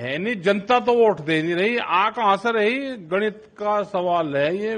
है नहीं, जनता तो वोट दे नहीं रही, आ कहां से रही? गणित का सवाल है ये,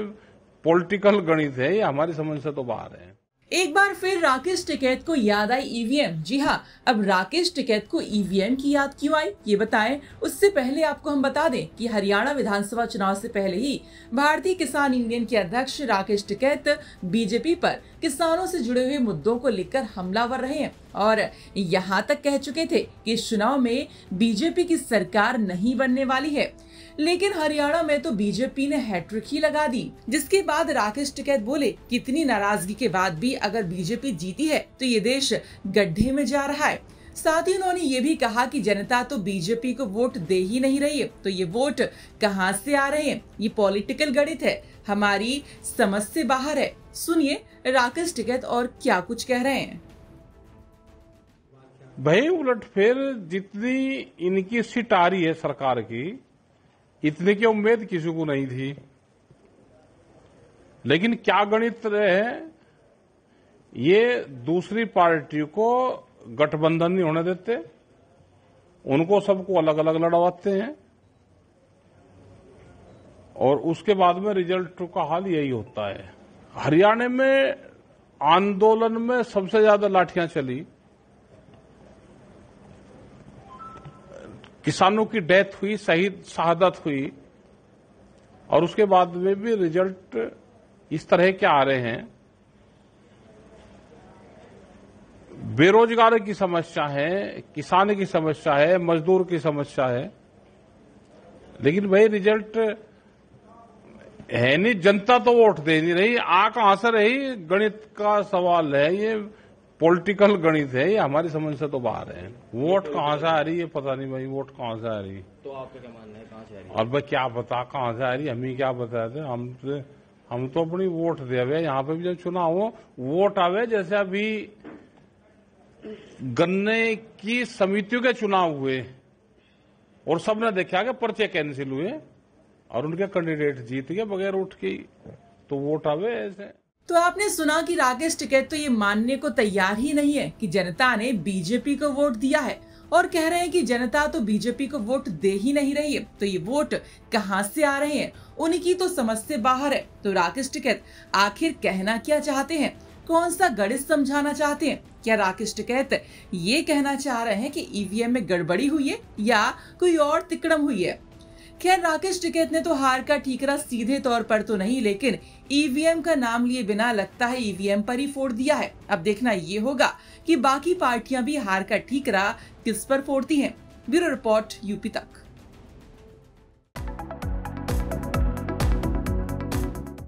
पॉलिटिकल गणित है ये, हमारी समझ से तो बाहर है। एक बार फिर राकेश टिकैत को याद आई ईवीएम। जी हाँ, अब राकेश टिकैत को ईवीएम की याद क्यों आई ये बताएं। उससे पहले आपको हम बता दें कि हरियाणा विधानसभा चुनाव से पहले ही भारतीय किसान यूनियन के अध्यक्ष राकेश टिकैत बीजेपी पर किसानों से जुड़े हुए मुद्दों को लेकर हमलावर रहे हैं और यहाँ तक कह चुके थे कि इस चुनाव में बीजेपी की सरकार नहीं बनने वाली है। लेकिन हरियाणा में तो बीजेपी ने हैट्रिक ही लगा दी, जिसके बाद राकेश टिकैत बोले कि इतनी नाराजगी के बाद भी अगर बीजेपी जीती है तो ये देश गड्ढे में जा रहा है। साथ ही उन्होंने ये भी कहा कि जनता तो बीजेपी को वोट दे ही नहीं रही है, तो ये वोट कहां से आ रहे हैं? ये पॉलिटिकल गणित है, हमारी समझ से बाहर है। सुनिए राकेश टिकैत और क्या कुछ कह रहे हैं। भाई उलटफेर जितनी इनकी सीट आ रही है सरकार की, इतने की उम्मीद किसी को नहीं थी। लेकिन क्या गणित रहे, ये दूसरी पार्टी को गठबंधन नहीं होने देते, उनको सबको अलग अलग लड़वाते हैं और उसके बाद में रिजल्ट का हाल यही होता है। हरियाणा में आंदोलन में सबसे ज्यादा लाठियां चली, किसानों की डेथ हुई, शहादत हुई और उसके बाद में भी रिजल्ट इस तरह के आ रहे हैं। बेरोजगारी की समस्या है, किसान की समस्या है, मजदूर की समस्या है, लेकिन भाई रिजल्ट है नहीं, जनता तो वोट दे नहीं रही, आ कहां से रही? गणित का सवाल है ये, पॉलिटिकल गणित है ये, हमारी समझ से तो बाहर है। वोट कहां से आ रही है पता नहीं भाई, वोट कहां से आ रही? तो आपका क्या मानना है, कहां से आ रही है? और भाई क्या बता कहां से आ रही, हम ही क्या बताते, हम तो अपनी वोट दे हुए। यहाँ पे भी जब चुनाव हो वोट आवे, जैसे अभी गन्ने की समितियों के चुनाव हुए और सबने देखा कि पर्चे कैंसिल हुए और उनके कैंडिडेट जीत गए बगैर वोट की, तो वोट आवे ऐसे। तो आपने सुना कि राकेश टिकैत तो ये मानने को तैयार ही नहीं है कि जनता ने बीजेपी को वोट दिया है और कह रहे हैं कि जनता तो बीजेपी को वोट दे ही नहीं रही है, तो ये वोट कहां से आ रहे हैं? उनकी तो समझ से बाहर है। तो राकेश टिकैत आखिर कहना क्या चाहते हैं? कौन सा गणित समझाना चाहते हैं? क्या राकेश टिकैत ये कहना चाह रहे हैं कि ईवीएम में गड़बड़ी हुई है या कोई और तिकड़म हुई है? खैर राकेश टिकैत ने तो हार का ठीकरा सीधे तौर पर तो नहीं, लेकिन ईवीएम का नाम लिए बिना लगता है ईवीएम पर ही फोड़ दिया है। अब देखना ये होगा कि बाकी पार्टियां भी हार का ठीकरा किस पर फोड़ती हैं। ब्यूरो रिपोर्ट यूपी तक।